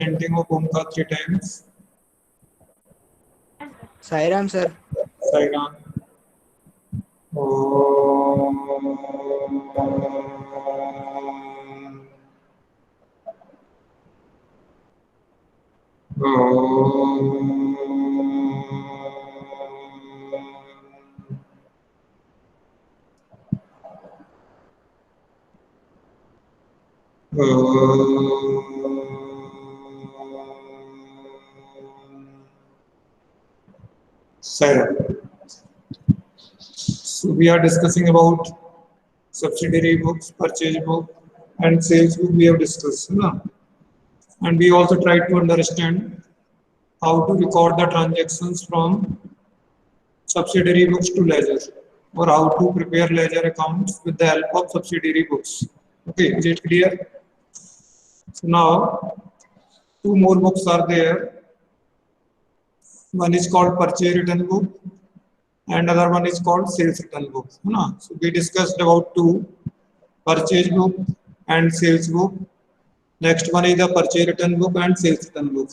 chanting of Omkar 3 times. Sairam, sir. Sairam. Sairam. So we are discussing about subsidiary books, purchase book, and sales book. We have discussed, no? And we also tried to understand how to record the transactions from subsidiary books to ledger, or how to prepare ledger accounts with the help of subsidiary books. Okay, is it clear? So now, two more books are there. One is called purchase return book, and other one is called sales return book. No? So we discussed about two, purchase book and sales book. Next one is the purchase return book and sales return book.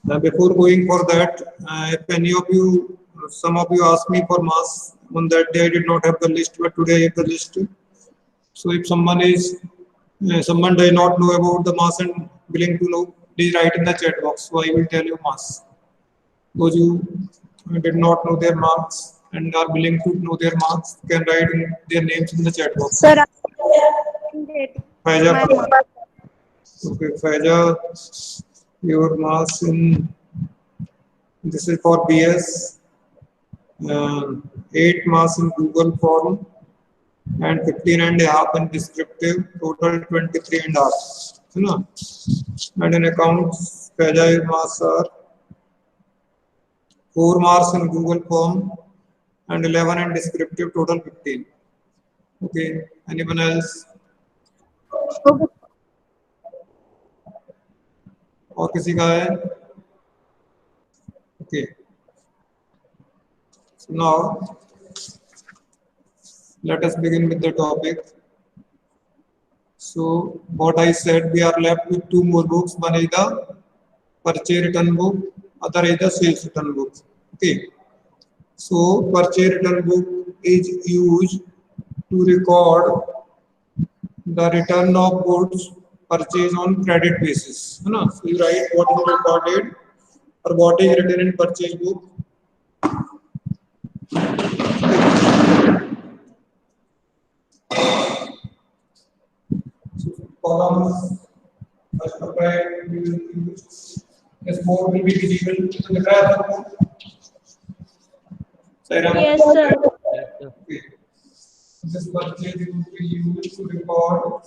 Now before going for that, if any of you, some of you asked me for mass, on that day I did not have the list, but today I have the list. So if someone someone does not know about the mass and willing to know, please write in the chat box. So I will tell you mass. Those who did not know their marks and are willing to know their marks can write in their names in the chat box. Sir, Faiza, my mark. okay, Faiza, your marks in this is for BS, 8 marks in Google form and 15.5 in descriptive, total 23.5. You know? And in accounts, Faiza, your marks are 4 marks in Google form and 11 in descriptive, total 15. Okay, anyone else? और किसी का है? Okay. So now let us begin with the topic. So what I said, we are left with two more books. One is the purchase return book, other is the sales return book. Okay. So purchase return book is used to record the return of goods purchased on credit basis. You know? So you write what is recorded or what is written in purchase book. So columns, first of all, we will use this board will be visible in the graph. Yes, sir. Okay. This purchase will be used to record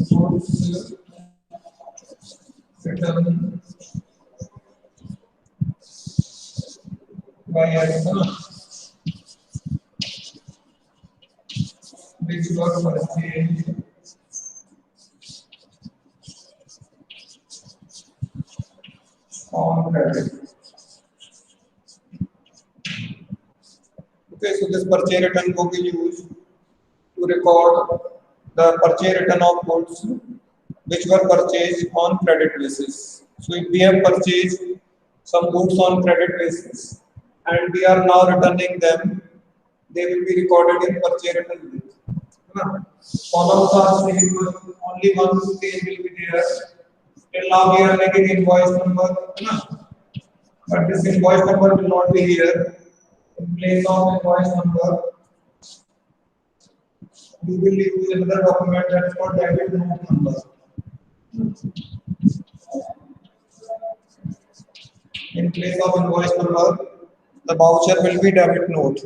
goods return by us, which were purchased on credit. Okay, so this purchase return book is used to record the purchase return of goods which were purchased on credit basis. So if we have purchased some goods on credit basis and we are now returning them, they will be recorded in purchase return book. Columns are same, only one page will be there. Till now we are making invoice number, but this invoice number will not be here. In place of invoice number, we will use another document that is called debit note number. In place of invoice number, the voucher will be debit note.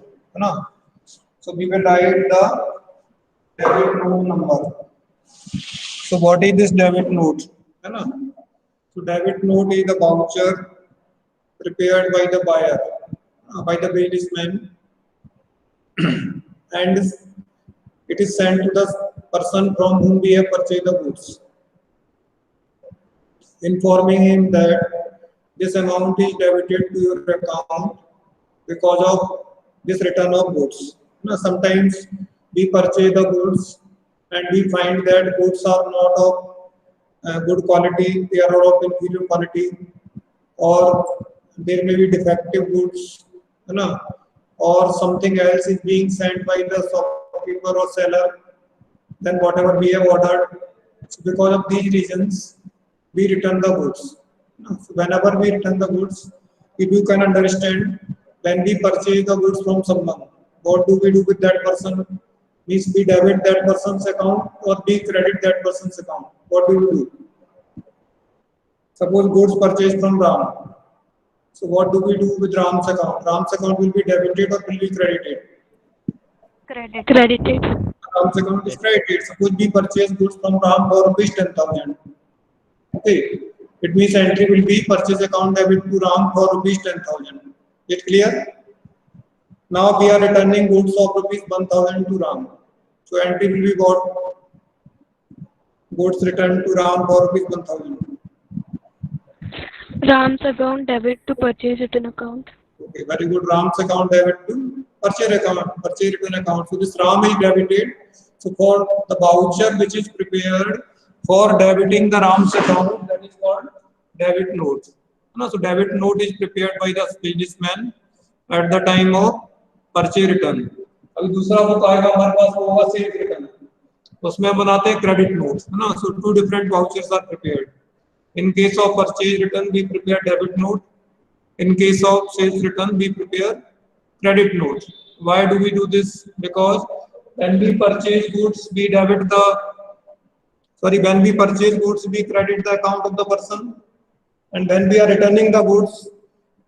So we will write the debit note number. So what is this debit note? So debit note is the voucher prepared by the buyer, by the businessman, and it is sent to the person from whom we have purchased the goods, informing him that this amount is debited to your account because of this return of goods. Sometimes we purchase the goods and we find that goods are not of good quality, they are of inferior quality, or there may be defective goods, you know, or something else is being sent by the shopkeeper or seller than whatever we have ordered. So because of these reasons, we return the goods. So whenever we return the goods, if you can understand, when we purchase the goods from someone, what do we do with that person? Means we debit that person's account or we credit that person's account. What do we do? Suppose goods purchased from Ram. So what do we do with Ram's account? Ram's account will be debited or will be credited? Credited. Ram's account is credited. Suppose we purchase goods from Ram for rupees 10,000. Okay. It means entry will be purchase account debit to Ram for rupees 10,000. Is it clear? Now we are returning goods of rupees 1,000 to Ram. So entry will be what? Goods returned to Ram for rupees 1,000. Ram's account debit to purchase return account. Okay, very good. Ram's account debit to purchase return account. So this Ram is debited. So for the voucher which is prepared for debiting the Ram's account, that is called debit note. So debit note is prepared by the businessman at the time of purchase return. अभी दूसरा book आएगा हमारे पास, वो होगा sales return. उसमें बनाते हैं credit note, है ना. So two different vouchers are prepared. In case of purchase return, we prepare debit note. In case of sales return, we prepare credit note. Why do we do this? Because when we purchase goods, we debit the, when we purchase goods, we credit the account of the person. And when we are returning the goods,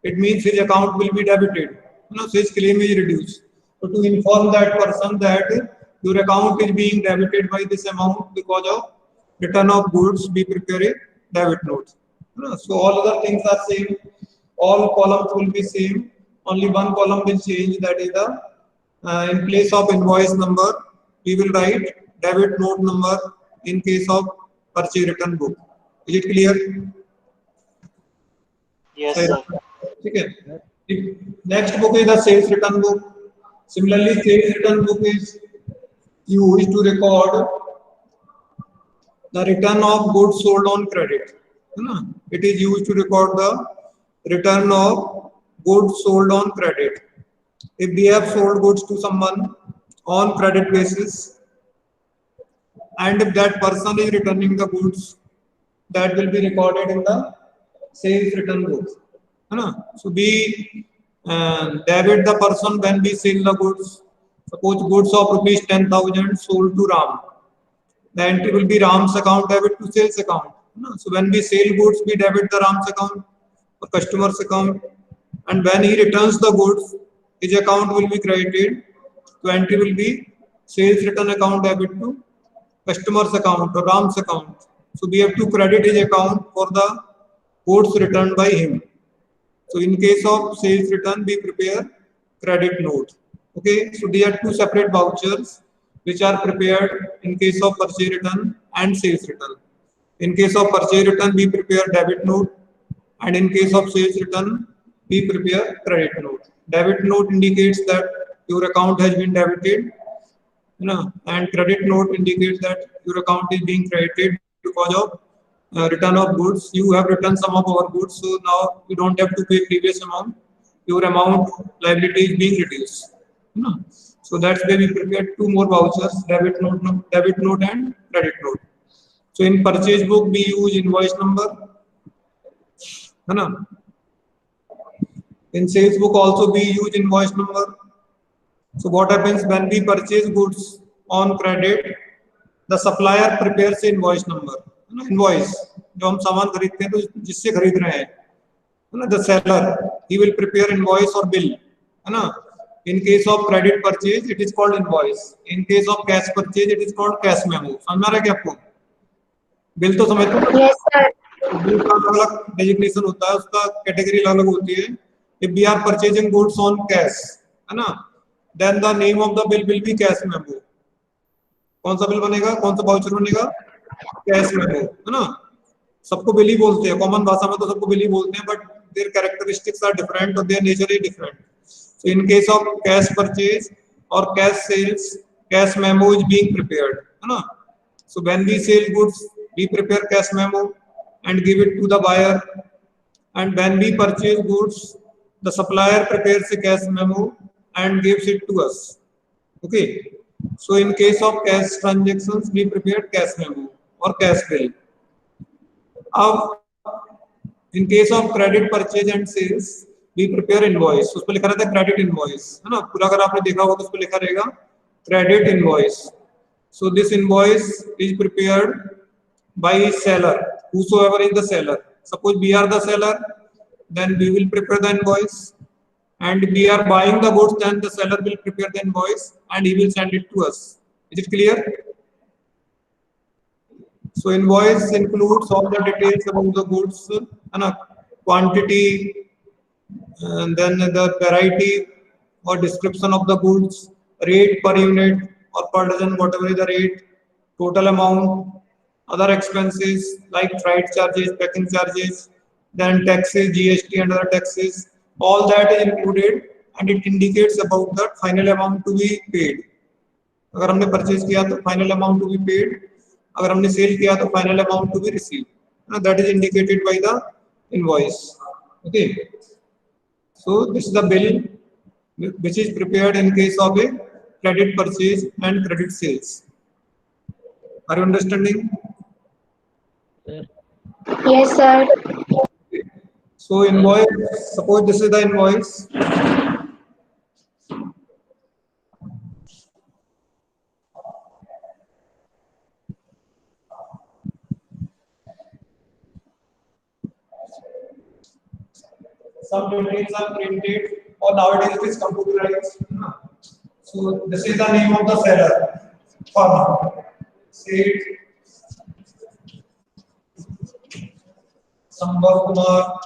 it means his account will be debited. So his claim is reduced. So to inform that person that your account is being debited by this amount because of return of goods, we prepare a debit note. So all other things are same. All columns will be same. Only one column will change. That is the in place of invoice number, we will write debit note number in case of purchase return book. Is it clear? Yes, sir. Okay. Next book is the sales return book. Similarly, sales return book is used to record the return of goods sold on credit. It is used to record the return of goods sold on credit. If we have sold goods to someone on credit basis, and if that person is returning the goods, that will be recorded in the sales return book. So we debit the person when we sell the goods. Suppose goods of rupees 10,000 sold to Ram. The entry will be Ram's account debit to sales account. So when we sell goods, we debit the Ram's account or customer's account. And when he returns the goods, his account will be credited. So entry will be sales return account debit to customer's account or Ram's account. So we have to credit his account for the goods returned by him. So in case of sales return, we prepare credit note. Okay, so they are two separate vouchers which are prepared in case of purchase return and sales return. In case of purchase return, we prepare debit note, and in case of sales return, we prepare credit note. Debit note indicates that your account has been debited, and credit note indicates that your account is being credited because of return of goods. You have returned some of our goods, so now you don't have to pay previous amount. Your amount liability is being reduced. So that's why we prepared two more vouchers: debit note and credit note. So in purchase book we use invoice number. In sales book also we use invoice number. So what happens when we purchase goods on credit? The supplier prepares invoice number. Invoice जो हम सामान खरीदते हैं तो जिससे खरीद रहे हैं, the seller, he will prepare invoice or bill, है ना. In case of credit purchase, it is called invoice. In case of cash purchase, it is called cash memo. समझ में आ रहा है क्या आपको? बिल तो समझते हो? Yes, sir. बिल का अलग डेजिग्नेशन होता है, उसका कैटेगरी अलग होती है. If we are purchasing goods on cash, है ना, then the name of the bill will be cash memo. कौन सा बिल बनेगा, कौन सा वाउचर बनेगा? कैश मेमो, है ना. सबको बिल ही बोलते हैं, कॉमन भाषा में तो सबको बिल ही बोलते हैं, but their characteristics are different और their nature is different. So in case of cash purchase or cash sales, cash memo is being prepared, है ना? So when we sell goods, we prepare cash memo and give it to the buyer, and when we purchase goods, the supplier prepares a cash memo and gives it to us. Okay, so in case of cash transactions, we prepare cash memo or cash bill. अब in case of credit purchase and sales, we prepare invoice. उस पर लिखा रहता है credit invoice, है ना? पूरा अगर आपने देखा होगा तो उस पर लिखा रहेगा credit invoice. So this invoice is prepared by seller, whosoever is the seller. Suppose we are the seller, then we will prepare the invoice, and we are buying the goods, then the seller will prepare the invoice and he will send it to us. Is it clear? So invoice includes all the details about the goods, and a quantity, and then the variety or description of the goods, rate per unit or per dozen, whatever is the rate, total amount, other expenses like freight charges, packing charges, then taxes, GST and other taxes. All that is included, and it indicates about the final amount to be paid. अगर हमने purchase किया तो final amount to be paid, अगर हमने sale किया तो final amount to be receive, that is indicated by the invoice. Okay, so this is the bill which is prepared in case of a credit purchase and credit sales. Are you understanding? Yes, sir. So invoice, suppose this is the invoice. Some details are printed, or nowadays it is computerized. So this is the name of the seller. Farmer. Say Sambhav Kumar,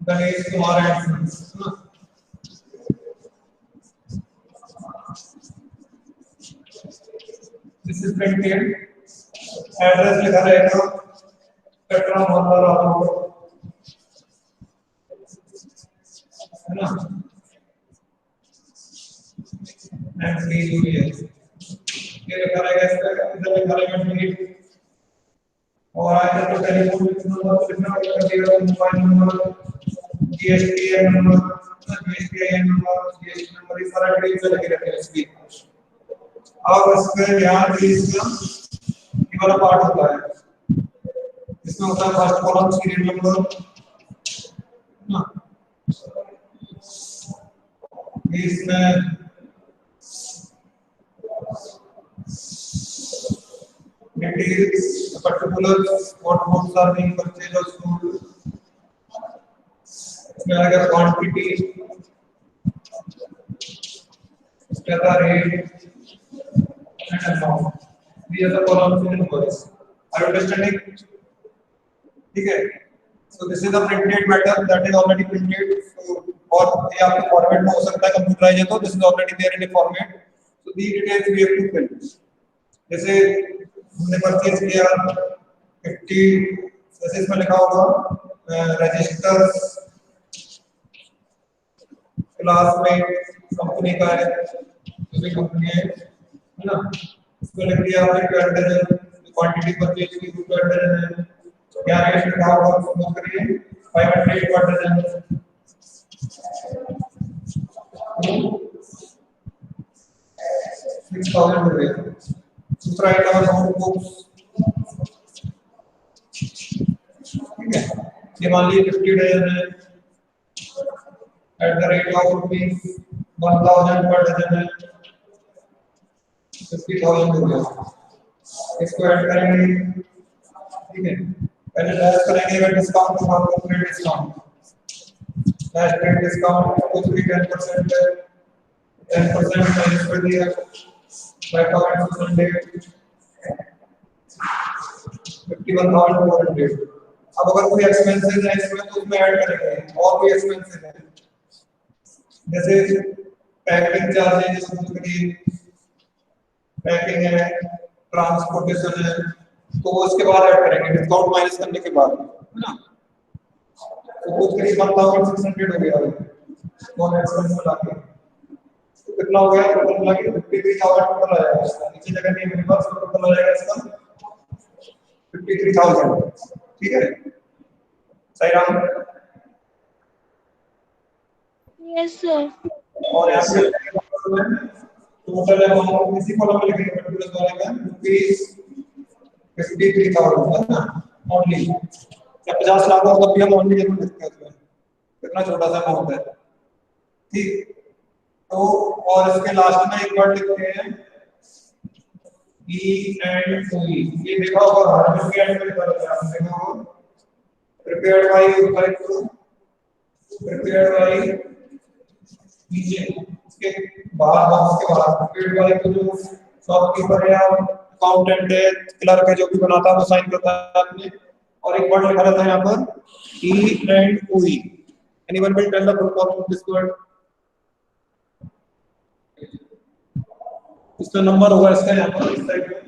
Ganesh Kumar and Sons. This is printed. Address लिखा रहेगा कटरा मोहल्ला रामपुर, है ना? And please do it. ये लिखा रहेगा इसका, इधर लिखा रहेगा डेट, और आगे तो टेलीफोन नंबर लिखना पड़ेगा, mobile number, GSTN number, GSTN number, GST number, ये सारा डिटेल्स लगे रहते हैं इसकी. अब इसमें यहाँ पे इसका ये वाला पार्ट होता है, इसमें होता है फर्स्ट कॉलम सीरियल नंबर, ना? इसमें details, particulars, what goods are being purchased or sold. इसमें आएगा quantity, इसमें आता rate and amount. These are the columns in invoice. Are you understanding? ठीक है. So this is the printed matter that is already printed. So और ये आपके format में हो सकता है कंप्यूटराइज है, तो this is already there in a format. So these details we have to fill. जैसे हमने परचेज किया 50, जैसे इसमें लिखा होगा रजिस्टर्स क्लासमेट कंपनी का है, जो भी कंपनी है ना? इसमें लिख दिया आपने 12 डजन, क्वांटिटी परचेज की 12 डजन है, क्या रेट लिखा होगा उसको करिए 500 पर डजन, 6000 हो गया. दूसरा आइटम है नोटबुक्स, ठीक है? ये मान लीजिए 50 डजन है, एट द रेट ऑफ ₹1000 पर डजन है, 50,000 हो गया. इसको ऐड करेंगे, ठीक है? पहले लेस करेंगे अगर डिस्काउंट तो आपको free discount, less rate discount कुछ भी 10% है, 10% माइनस कर दिया 5,600, 51,400. अब अगर कोई एक्सपेंसेस है इसमें तो उसमें ऐड करेंगे, और कोई एक्सपेंसेस है जैसे पैकिंग चार्जेस, पैकिंग है, ट्रांसपोर्टेशन है, तो उसके बाद ऐड करेंगे डिस्काउंट माइनस करने के बाद, है ना? तो कुछ करीब 1,600 हो गया नॉन एक्सपेंस मिला के. कितना हो गया टोटल मिला के 53,000 टोटल आ जाएगा इसका, नीचे जगह नहीं मेरे पास, टोटल आ जाएगा इसका 53,000। ठीक है सही राम। Yes, sir. और यहाँ पे टोटल अमाउंट इसी कॉलम में लिखेंगे पर्टिकुलर वाले में रुपीस 53,000 है ना ओनली। या 50 लाख हो तब भी हम ओनली जरूर लिखते हैं उसमें, कितना छोटा सा अमाउंट है। ठीक तो और इसके लास्ट में एक वर्ड लिखते हैं ई एंड ई, ये देखा होगा हर के एंड में लिखा रहता है, आपने देखा होगा प्रिपेयर्ड बाय प्रिपेयर्ड बाय नीचे इसके बाहर बॉक्स के बाहर प्रिपेयर्ड बाय तो जो शॉपकीपर है या अकाउंटेंट है क्लर्क है जो भी बनाता है वो साइन करता है आपने, और एक वर्ड लिखा रहता है यहाँ पर E and O E. Anyone will tell the full form of this word? इसका नंबर होगा इसका यहाँ पर इस साइड में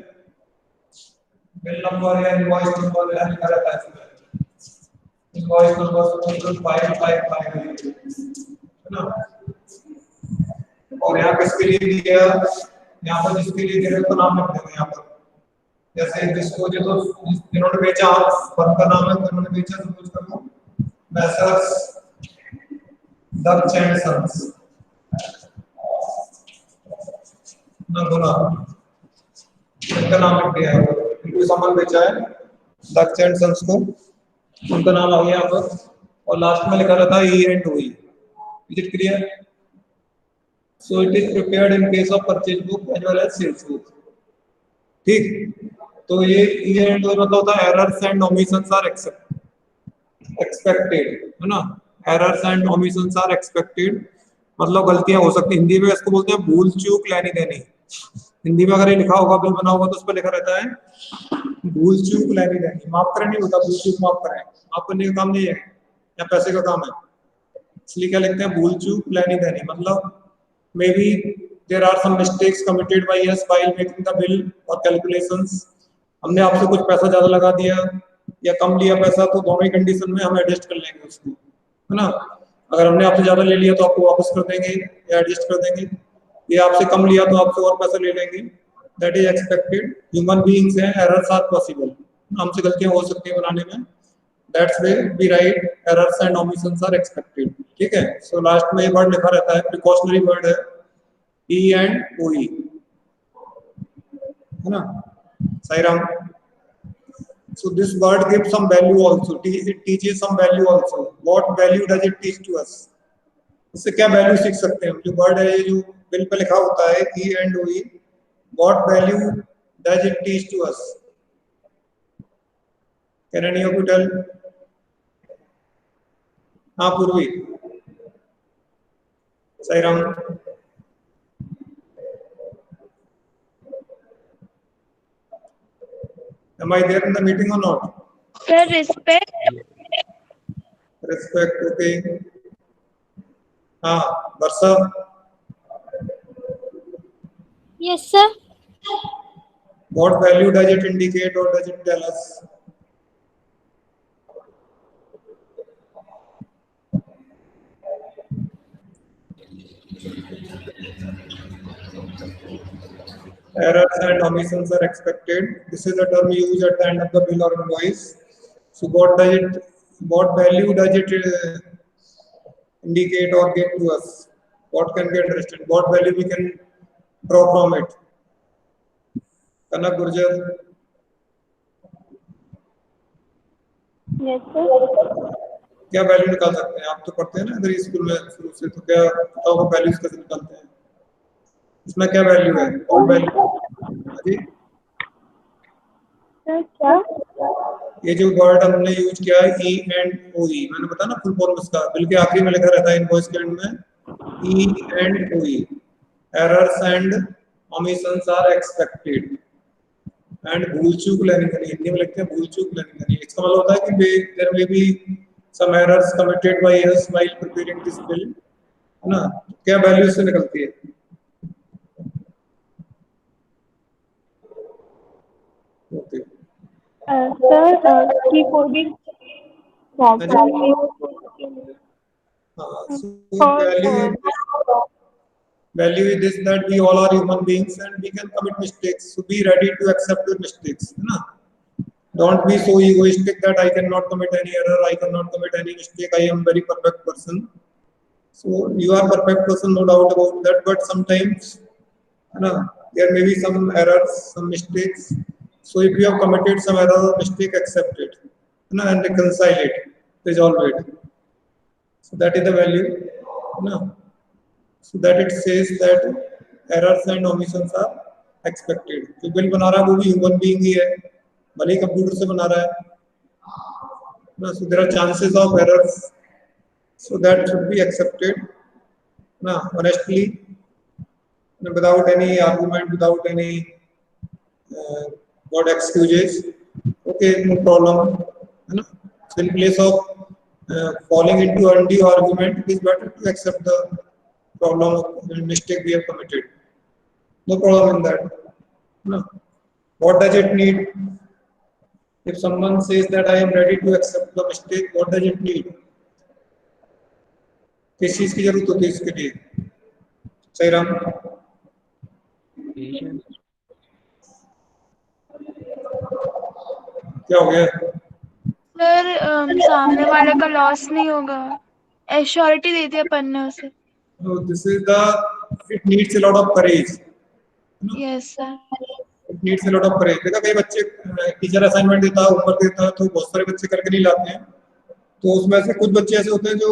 बिल नंबर या इनवॉइस नंबर या लिखा रहता है इसमें, इनवॉइस नंबर 555 है ना। और यहाँ पे इसके लिए दिया, यहाँ पर जिसके लिए दे रहे तो नाम लिख देंगे यहाँ पर, जैसे जिसको जो तो जिन्होंने बेचा फर्म का नाम है तो उन्होंने बेचा सपोज कर लो मैसर्स दक्ष एंड सन्स ना बोला उनका नाम लिख दिया है, इनको सामान बेचा है दक्ष एंड सन्स को, उनका नाम आ गया यहाँ पर, और लास्ट में लिखा रहता है E and O E. Is it clear? So it is prepared in case of purchase book as well as sales book. ठीक तो ये एंड मतलब होता है errors and omissions are expected है ना, errors and omissions are expected मतलब गलतियां हो सकती हैं, हिंदी में इसको बोलते हैं भूल चूक लेनी देनी। हिंदी में अगर ये लिखा होगा बिल बना होगा तो उस पर लिखा रहता है भूल चूक लेनी देनी, माफ करें नहीं होता, भूल चूक माफ करें, माफ करने का काम नहीं है या पैसे का काम है, इसलिए क्या लिखते हैं भूल चूक लेनी देनी, मतलब maybe there are some mistakes committed by us while making the bill or calculations। हमने आपसे कुछ पैसा ज्यादा लगा दिया या कम लिया पैसा तो दोनों ही कंडीशन में हम एडजस्ट कर लेंगे उसको, है ना। अगर हमने आपसे ज्यादा ले लिया तो आपको वापस कर देंगे या एडजस्ट कर देंगे, ये आपसे कम लिया तो आपसे और पैसा ले लेंगे, that is expected. Human beings हैं, एरर्स आर पॉसिबल, हमसे गलतियां हो सकती है बनाने में, that's way we write errors and omissions are expected. ठीक है सो लास्ट में ये वर्ड लिखा रहता है, प्रिकॉशनरी वर्ड है ई एंड ओ ई, है ना सही Ram. so this word gives some value also, it teaches some value also, what value does it teach to us? इससे क्या वैल्यू सीख सकते हैं हम, जो वर्ड है जो बिल पे लिखा होता है E and O E, what value does it teach to us? can any of you tell? हाँ पूर्वी सही Ram. Am I there in the meeting or not? Sir, respect. Respect, okay. हाँ वर्षा। Yes, sir. What value does it indicate or does it tell us? Errors and omissions are expected. This is a term used at the end of the bill or invoice. So what value does it indicate or give to us? What can be understood? What value we can draw from it? Kanak Gurjar. Yes, sir. क्या value निकाल सकते हैं? आप तो पढ़ते हैं ना इधर स्कूल में शुरू से, तो क्या बताओ वैल्यूज कैसे निकालते हैं? इसमें क्या वैल्यू है और वैल्यू जी क्या? ये जो वर्ड हमने यूज किया है ई एंड ओ ई, मैंने बताया ना फुल फॉर्म इसका, बिल के आखिरी में लिखा रहता है इनवॉइस के एंड में E and O E, errors and omissions are expected and भूल चूक लेनी देनी, हिंदी में लिखते हैं भूल चूक लेनी देनी। इसका मतलब होता है कि there may be some errors committed by us while preparing this bill, है ना। क्या वैल्यू से निकलती है? ओके सर, की कोई भी value value is this, that we all are human beings and we can commit mistakes. So be ready to accept your mistakes. Na? Don't be so egoistic that I cannot commit any error, I cannot commit any mistake, I am very perfect person. So you are perfect person, no doubt about that, but sometimes there may be some errors, some mistakes. So if you have committed some error or mistake, accept it and reconcile it, resolve it. So that is the value. So that it says that errors and omissions are expected. जो bill बना रहा है वो भी human being ही है, भले ही computer से बना रहा है. So there are chances of errors. So that should be accepted. Honestly, without any argument, without any what excuses. Okay, no problem. So in place of falling into undue argument, it is better to accept the problem mistake we have committed. No problem in that. What does it need? If someone says that I am ready to accept the mistake, what does it need? किस चीज की जरूरत होती है इसके लिए? सही राम? क्या हो गया? सर सामने वाले का लॉस नहीं होगा, एश्योरिटी दे दी अपन ने उसे. So this is it needs a lot of courage. Yes sir. It needs a lot of courage. देखा कई बच्चे टीचर असाइनमेंट देता है, होमवर्क देता है, तो बहुत सारे बच्चे करके नहीं लाते हैं. तो उसमें से कुछ बच्चे ऐसे होते हैं जो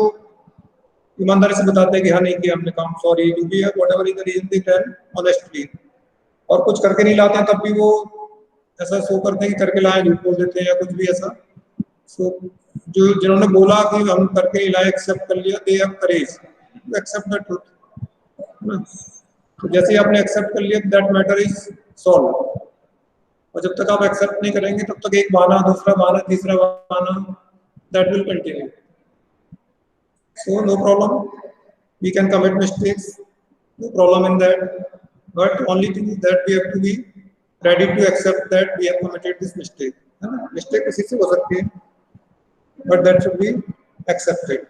ईमानदारी से बताते हैं कि हाँ नहीं किया हमने काम, सॉरी, जो भी है, whatever is the reason, they tell honestly. और कुछ करके नहीं लाते हैं तब भी वो ऐसा शो करते हैं कि करके लाए, झूठ बोल देते हैं या कुछ भी ऐसा. सो जो जिन्होंने बोला कि हम करके नहीं लाए, एक्सेप्ट कर लिया, they have courage to accept the truth. तो जैसे ही आपने एक्सेप्ट कर लिया, दैट मैटर इज सॉल्व. और जब तक आप एक्सेप्ट नहीं करेंगे तब तक एक बहाना, दूसरा बहाना, तीसरा बहाना, that will continue. So no problem, we can commit mistakes, no problem in that, but only thing is that we have to be ready to accept that we have committed this mistake. Mistake किसी से हो सकती है, but that should be accepted.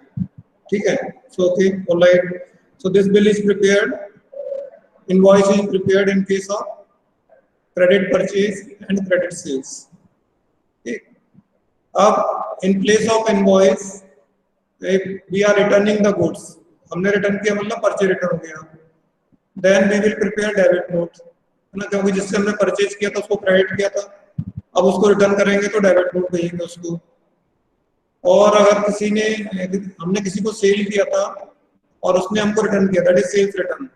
ठीक है? So okay, all right. So this bill is prepared, invoice is prepared in case of credit purchase and credit sales. Okay. अब in place of invoice, we are returning the goods. हमने return किया मतलब purchase return हो गया. Then we will prepare debit note, है ना, क्योंकि जिससे हमने परचेज किया था उसको क्रेडिट किया था, अब उसको रिटर्न करेंगे तो डेबिट नोट भेजेंगे उसको. और अगर हमने किसी को सेल किया था और उसने हमको रिटर्न किया, दैट इज सेल्स रिटर्न,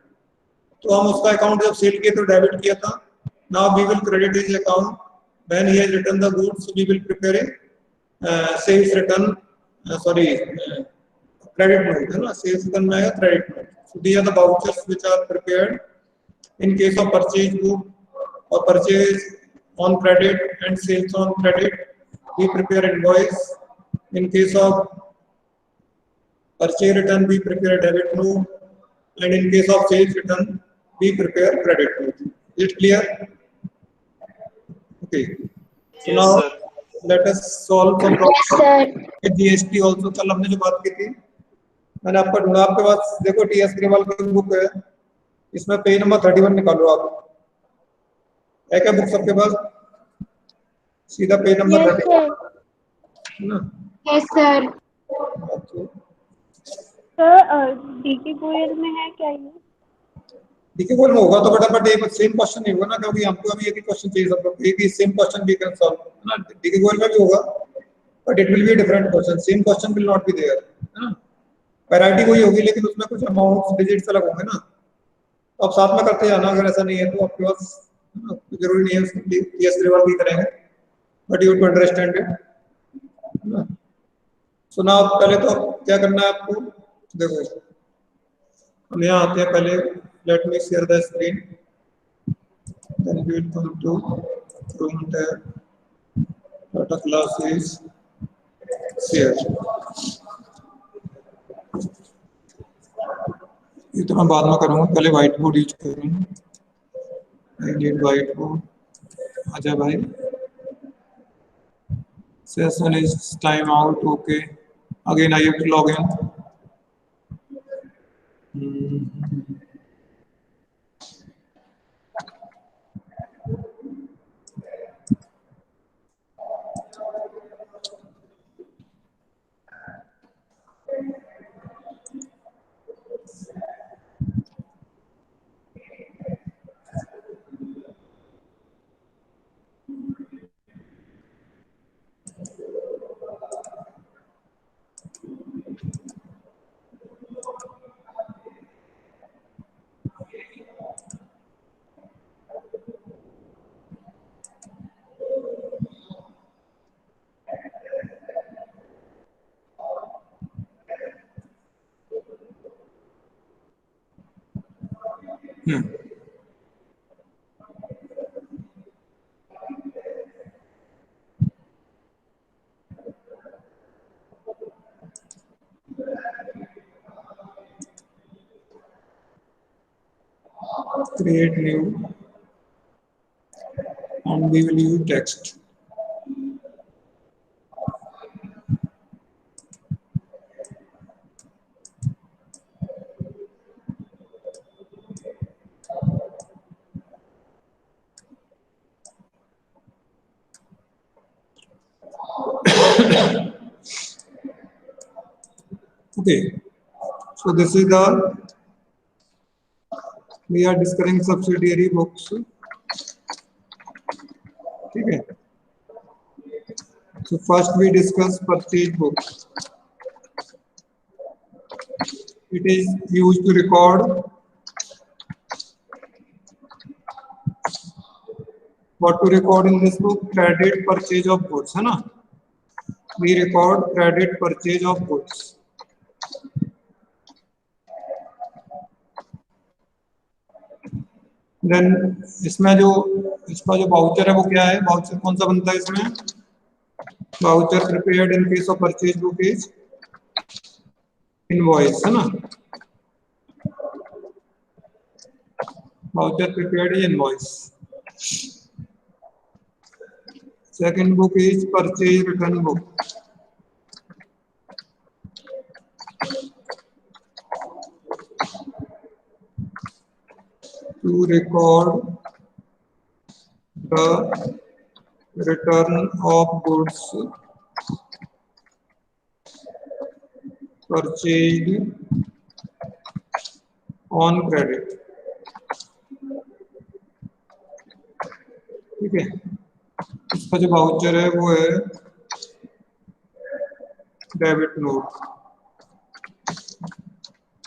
तो हम उसका अकाउंट जब सेल किया तो डेबिट किया था. Now we will credit his account when he has return the goods. We will prepare a sales return, sorry, credit note, है ना, sales return में आएगा credit note. So these are the vouchers which are prepared in case of purchase book or purchase on credit and sales on credit. We prepare invoice. In case of purchase return, we prepare debit note, and in case of sales return, we prepare credit note. Is it clear? Okay. So Yes, now sir. let us solve some Yes, problem. sir. GST also कल हमने जो बात की थी, मैंने आपको ढूंढा. आपके पास देखो टीएस ग्रेवाल की बुक है, इसमें पेज नंबर 31 निकालो. आप है क्या बुक सबके पास? सीधा पेज नंबर 31 है ना. Yes, sir. Sir DK Goyal में है क्या ये? देखिए गोल में होगा तो फटाफट एक सेम क्वेश्चन नहीं होगा ना, क्योंकि हमको अभी एक ही क्वेश्चन चाहिए सब लोग, एक ही सेम क्वेश्चन भी कैन सॉल्व, है ना. डीके गोल में भी होगा but it will be different question, same question will not be there, है ना. वैरायटी वही होगी लेकिन उसमें कुछ अमाउंट्स डिजिट्स अलग होंगे ना. तो आप साथ में करते जाना, अगर ऐसा नहीं है तो आपके पास जरूरी नहीं है उसके लिए टीएस ग्रेवाल भी करेंगे, but you to understand it. So now पहले तो क्या करना है आपको, देखो हम यहाँ आते हैं. पहले let me share the screen, then we will come to Chrome tab. Data class is share. ये तो मैं बाद में करूँगा, पहले व्हाइट बोर्ड यूज करूँगा. I need white board. आजा भाई. Session is time out. Okay. Again I have to log in. create new, and we will use text. Okay, so this is the, we are discussing subsidiary books. Okay, so first we discuss purchase books. It is used to record what to record in this book, credit purchase of goods, है ना? We record credit purchase of goods. Then इसमें जो इसका जो voucher है वो क्या है? वाउचर कौन सा बनता है इसमें? Voucher prepared in case of purchase book is invoice, है ना? Voucher prepared is invoice. Second book is purchase return book. To record the return of goods purchased on credit. ठीक है, इसका जो वाउचर है वो है debit note.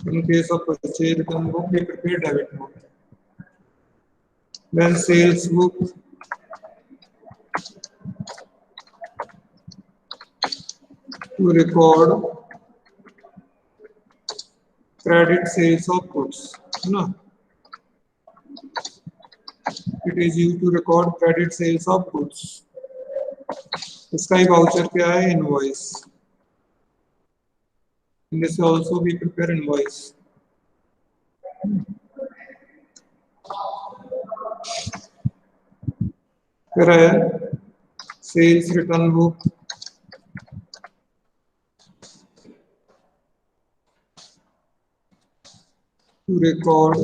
In case of purchase return book, we prepare debit note. Then sales book, to record credit sales of goods. No, it is used to record credit sales of goods. इसका ही voucher क्या है? Invoice. In this also we prepare invoice. फिर है sales return book. To record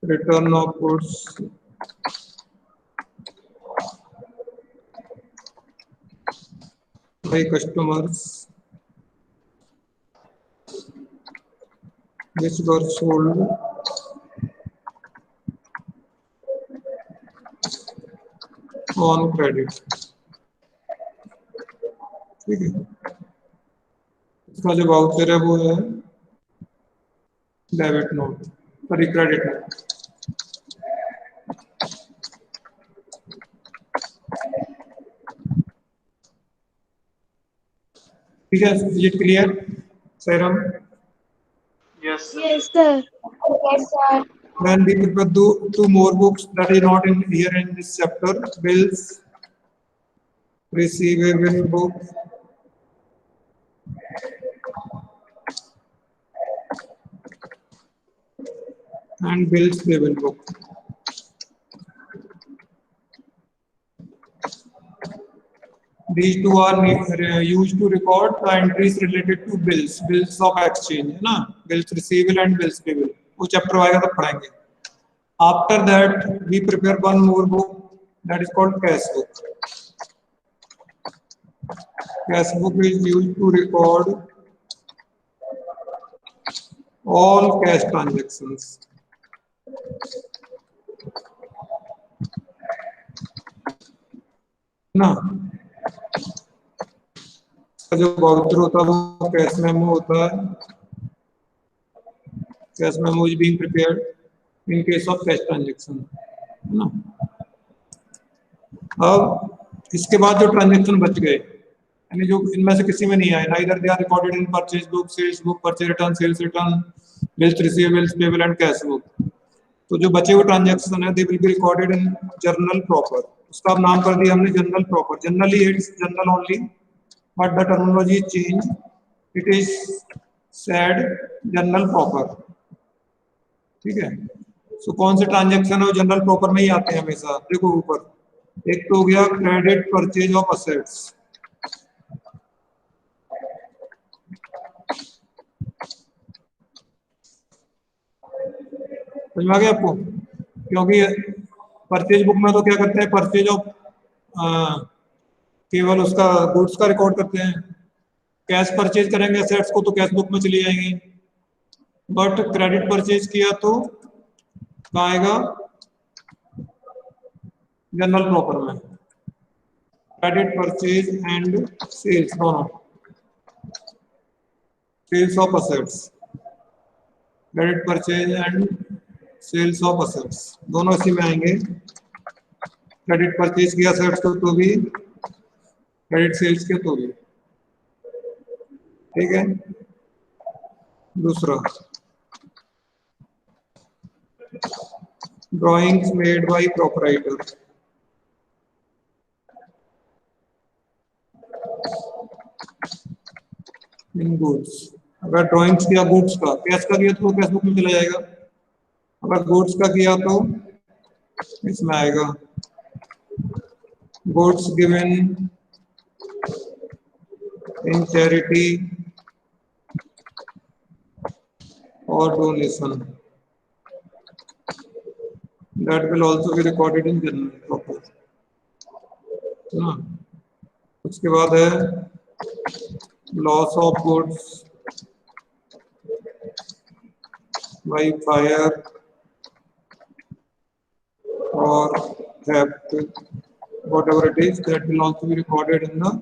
return of goods by customers which were sold on credit. ठीक है, इसका जो voucher है वो है debit note, sorry credit note. ठीक है, is it clear serum? Yes, sir. Yes, sir. Then we prepare two more books that is not in here in this chapter. Bills receivable book and bills payable book. These two are used to record the entries related to bills of exchange, है ना? Bills receivable and bills payable. वो chapter आएगा तब पढ़ाएंगे. After that, we prepare one more book that is called cash book. Cash book is used to record all cash transactions. ना जो voucher होता है वो कैश मेमो होता है. Cash memo is being prepared in case of cash transaction, है ना? अब इसके बाद जो ट्रांजैक्शन बच गए यानी जो इनमें से किसी में नहीं आए, neither they are recorded in purchase book, sales book, purchase return, sales return, bills receivables, payable and cash book. तो जो बचे हुए ट्रांजैक्शन है they will be recorded in journal proper. उसका अब नाम कर दिया हमने journal proper. Generally it's journal only, but the terminology is change, it is said journal proper. ठीक है, सो कौन से ट्रांजैक्शन है जनरल प्रॉपर में ही आते हैं हमेशा। देखो ऊपर एक तो हो गया क्रेडिट परचेज ऑफ असेट्स, समझ में आ गया आपको? क्योंकि परचेज बुक में तो क्या करते हैं, परचेज ऑफ केवल उसका गुड्स का रिकॉर्ड करते हैं। कैश परचेज करेंगे असेट्स को तो कैश बुक में चली जाएंगी, बट क्रेडिट परचेज किया तो कहाँ आएगा, जनरल प्रॉपर में। क्रेडिट परचेज एंड सेल्स दोनों, sales of assets, credit purchase and sales of assets दोनों इसी में आएंगे। क्रेडिट परचेज किया असेट्स को तो भी, क्रेडिट सेल्स के तो भी। ठीक है, दूसरा drawings made by proprietor. In goods, अगर ड्राइंग्स किया गुड्स का, कैश का किया तो कैश बुक में चला जाएगा, अगर गुड्स का किया तो इसमें आएगा। गुड्स गिवन इन चैरिटी और donation, that will also be recorded in journal proper। उसके बाद है loss of goods by fire और theft, whatever it is, that will also be recorded in the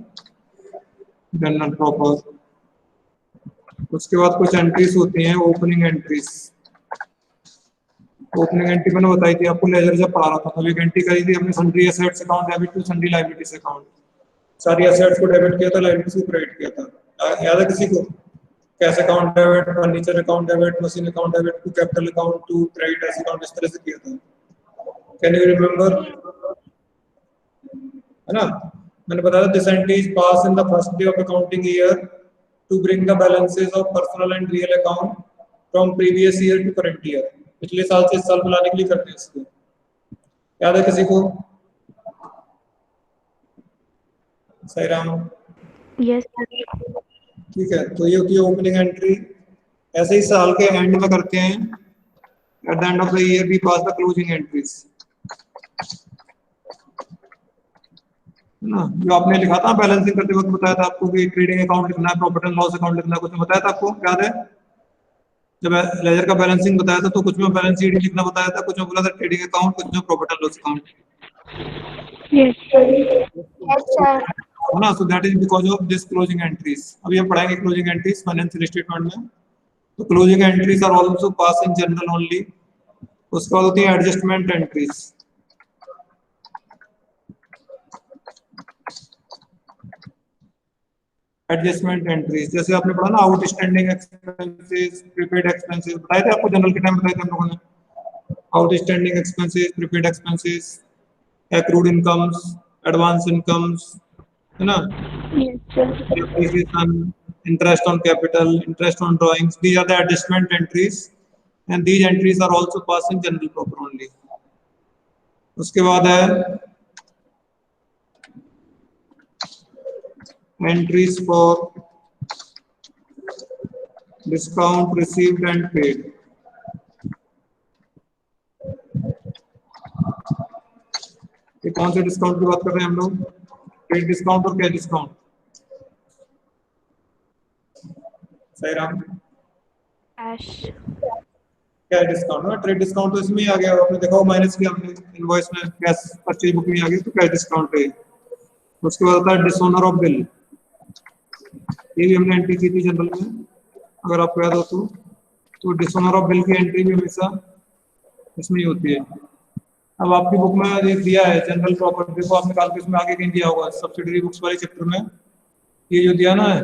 journal proper। उसके बाद कुछ entries होती हैं, ओपनिंग एंट्रीज। ओपनिंग एंट्री मैंने बताई थी आपको लेजर जब पढ़ा रहा था, तो एक एंट्री करी थी हमने, sundry assets account debit to sundry liabilities account. सारी एसेट्स को डेबिट किया था, लायबिलिटीज को क्रेडिट किया था। याद है किसी को? Cash account debit, furniture account debit, machine account debit to capital account to credit S account, इस तरह से किया था। Can you remember? है ना, मैंने बताया this entry is pass in the first day of accounting year to bring the balances of personal and real account from previous year to current year. पिछले साल से इस साल मिलाने के लिए करते हैं इसको। याद है किसी को? सही राम? यस ठीक है, तो ये होती है ओपनिंग एंट्री। ऐसे ही साल के एंड में करते हैं, at the end of the year we pass the closing entries. ना, जो आपने लिखा था बैलेंसिंग करते वक्त बताया था आपको कि ट्रेडिंग अकाउंट लिखना है, प्रॉफिट एंड लॉस अकाउंट लिखना है, कुछ में बताया था आपको, याद है? जब लेजर का बैलेंसिंग बताया था तो कुछ में बैलेंस शीट लिखना बताया था, कुछ में बोला था ट्रेडिंग अकाउंट, कुछ में profit and loss account. Yes Yes, sir. है ना, so that is because of this closing entries. अभी हम पढ़ाएंगे क्लोजिंग एंट्रीज फाइनेंशियल स्टेटमेंट में। तो closing entries are also pass in journal only. उसके बाद होती है एडजस्टमेंट एंट्रीज। एडजस्टमेंट एंट्रीज जैसे आपने पढ़ा ना, आउटस्टैंडिंग एक्सपेंसेस, प्रीपेड एक्सपेंसेस, बताए थे आपको जनरल के टाइम, बताए थे हम लोगों ने। Outstanding expenses, prepaid expenses, accrued incomes, advance incomes, है ना, interest on capital, interest on drawings, these are the adjustment entries and these entries are also passed in general proper only। उसके बाद है entries for discount received and paid। ये कौन से discount की बात कर रहे हैं हम लोग? ट्रेड डिस्काउंट और कैश डिस्काउंट। सही राम? क्या डिस्काउंट है? ट्रेड डिस्काउंट तो इसमें ही आ गया, आपने देखा हो माइनस किया हमने इनवॉइस में, कैश परचेज बुक में आ गया तो कैश डिस्काउंट है। उसके बाद आता है डिसऑनर ऑफ बिल। ये भी हमने एंट्री की थी जनरल में, अगर आपको याद हो तो डिसऑनर ऑफ बिल की एंट्री भी हमेशा इसमें ही होती है। अब आपकी बुक में ये दिया है जनरल प्रॉपर्टी को, आपने कल इसमें आगे कहीं दिया होगा सब्सिडरी बुक्स वाले चैप्टर में, ये जो दिया ना है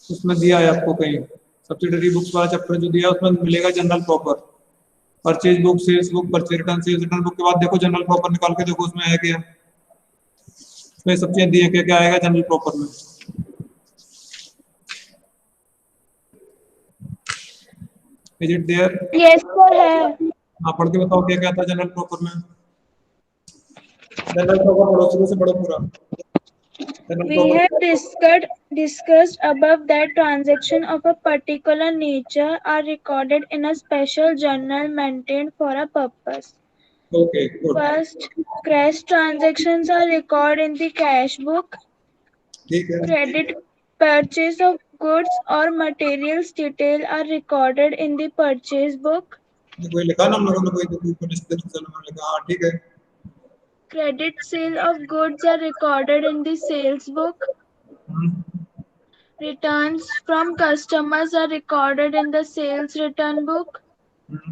उसमें दिया है आपको कहीं सब्सिडरी बुक्स वाला चैप्टर जो दिया है उसमें मिलेगा journal proper, purchase book, sales book, purchase return, sales return book के बाद देखो जनरल प्रॉपर निकाल के देखो उसमें है क्या, उसमें सब चीजें दी है, क्या क्या आएगा जनरल प्रॉपर में। Is it there? Yes sir है। हाँ पढ़ के बताओ क्या क्या था जनरल प्रॉपर में। जनरल प्रॉपर पढ़ो शुरू से पढ़ो पूरा। Journal We have proper discussed above that transactions of a particular nature are recorded in a special journal maintained for a purpose. Okay good, First, cash transactions are recorded in the cash book. ठीक है। Credit purchase of goods or materials detail are recorded in the purchase book. ये कोई लिखा ना हम लोगों ने, कोई तो ऊपर डिस्क्रिप्शन में लिखा, हाँ ठीक है। Credit sale of goods are recorded in the sales book. Returns from customers are recorded in the sales return book.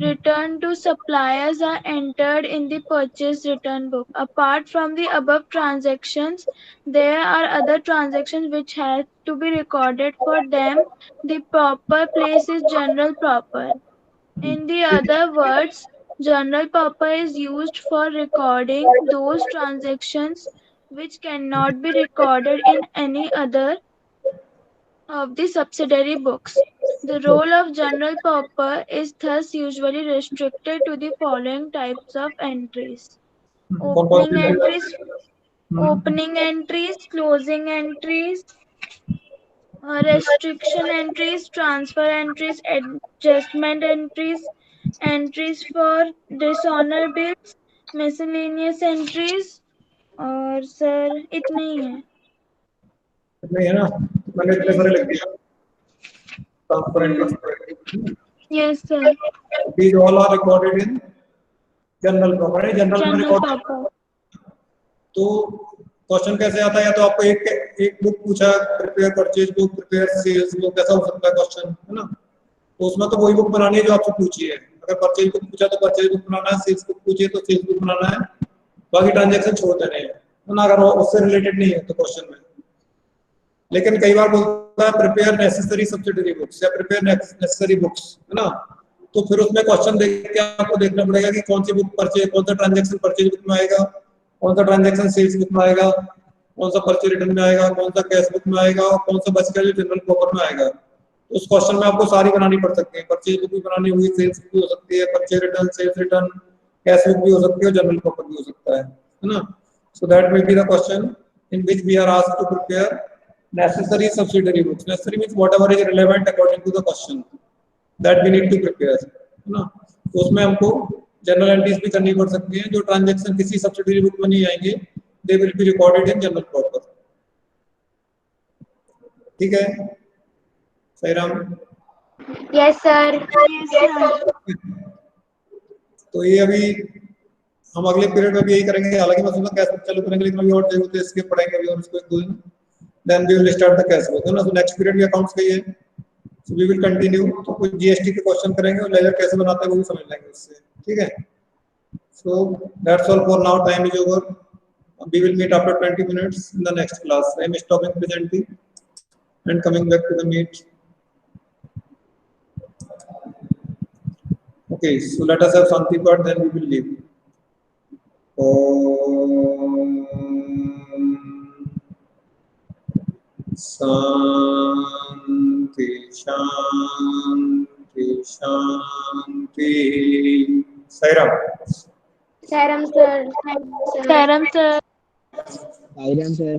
Return to suppliers are entered in the purchase return book. Apart from the above transactions, there are other transactions which have to be recorded. For them, the proper place is general proper. In the other words, general proper is used for recording those transactions which cannot be recorded in any other of the subsidiary books. The role of general purpose is thus usually restricted to the following types of entries. कौन कौन Opening C entries, opening entries, closing entries, restriction entries, transfer entries, adjustment entries, entries for dishonor bills, miscellaneous entries, और sir इतने ही है। नहीं है ना, मैंने इतने सारे लिख दिया। Yes sir. These all are recorded in journal proper है, जनरल में General रिकॉर्ड। purpose. तो क्वेश्चन कैसे आता है, या तो आपको एक बुक पूछा, prepare purchase book, prepare sales book, कैसा हो सकता है क्वेश्चन, है ना। तो उसमें तो वही बुक बनानी है जो आपसे पूछी है। अगर परचेज बुक पूछा तो परचेज बुक बनाना है, सेल्स बुक पूछी तो सेल्स बुक बनाना है, बाकी ट्रांजेक्शन छोड़ देने हैं, है ना, अगर उससे रिलेटेड नहीं है तो क्वेश्चन में। लेकिन कई बार बोलता है प्रिपेयर नेसेसरी सब्सिडरी बुक्स या प्रिपेयर नेसेसरी बुक्स, है ना। तो फिर उसमें क्वेश्चन देख के आपको देखना पड़ेगा कि कौन सी बुक परचेज, कौन सा ट्रांजैक्शन परचेज बुक में आएगा, कौन सा ट्रांजैक्शन सेल्स बुक में आएगा, कौन सा परचेज रिटर्न में आएगा, कौन सा कैश बुक में आएगा, और कौन सा बच गया जो जनरल प्रॉपर में आएगा। तो उस क्वेश्चन में आपको सारी बनानी पड़ सकती है, परचेज बुक भी बनानी हुई, सेल्स बुक भी हो सकती है, purchase return, sales return, cash book भी हो सकती है, जनरल प्रॉपर भी हो सकता है ना। So that will be the question in which we are asked to prepare necessary subsidiary books. Necessary means whatever is relevant according to the question that we need to prepare, है ना। तो उसमें हमको जनरल एंट्रीज भी करनी पड़ सकती हैं, जो ट्रांजैक्शन किसी सब्सिडियरी बुक में नहीं आएंगे, दे will be recorded in general proper. ठीक है सही राम? Yes, sir. तो ये अभी हम अगले पीरियड में भी यही करेंगे। हालांकि मैं सोचा कैश बुक चालू करेंगे, लेकिन अभी और जरूरत है, इसके पढ़ेंगे अभी और इसको एक दो दिन, then we will start the cash book, है ना। तो नेक्स्ट पीरियड भी अकाउंट्स का ही है, सो वी विल कंटिन्यू। तो कुछ जीएसटी के क्वेश्चन करेंगे और लेजर कैसे बनाते हैं वो भी समझ लेंगे उससे, ठीक है। So that's all for now, time is over, we will meet after 20 minutes in the next class. I am stopping presenting and coming back to the meet. Okay, so let us have Shanti part, then we will leave. Shanti Shanti Shanti. Sairam. Saram, sir. Saram sir. Sairam sir.